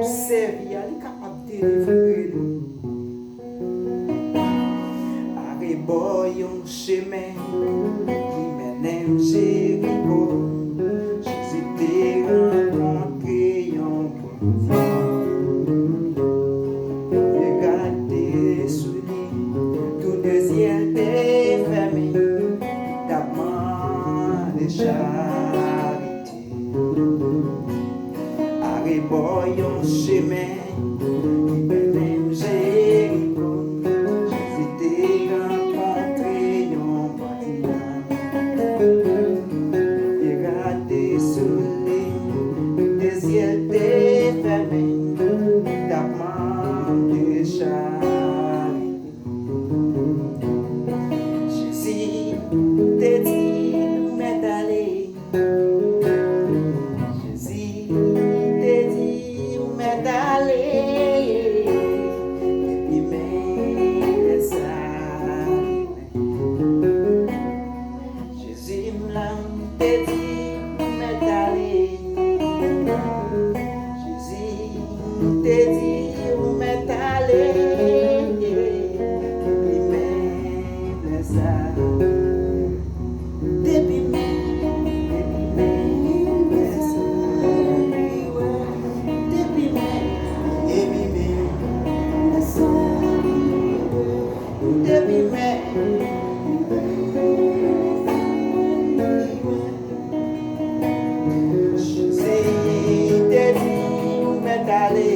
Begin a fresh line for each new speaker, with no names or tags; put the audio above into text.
capable de servir, il est capable de délivrer nous. Boy un chemin qui mène Jéricho. Jésus t'ai rencontré un bon. Regardez sous lui, tout désir t'est fermé. Ta main de charité. Arrête boy un chemin qui mène Jéricho. Jésus te dit où m'est allé. Jésus te dit où m'est allé. Et mais ça. Jésus te dit où m'est allé. Jésus te dit où m'est allé. Jésus te dit où m'est allé.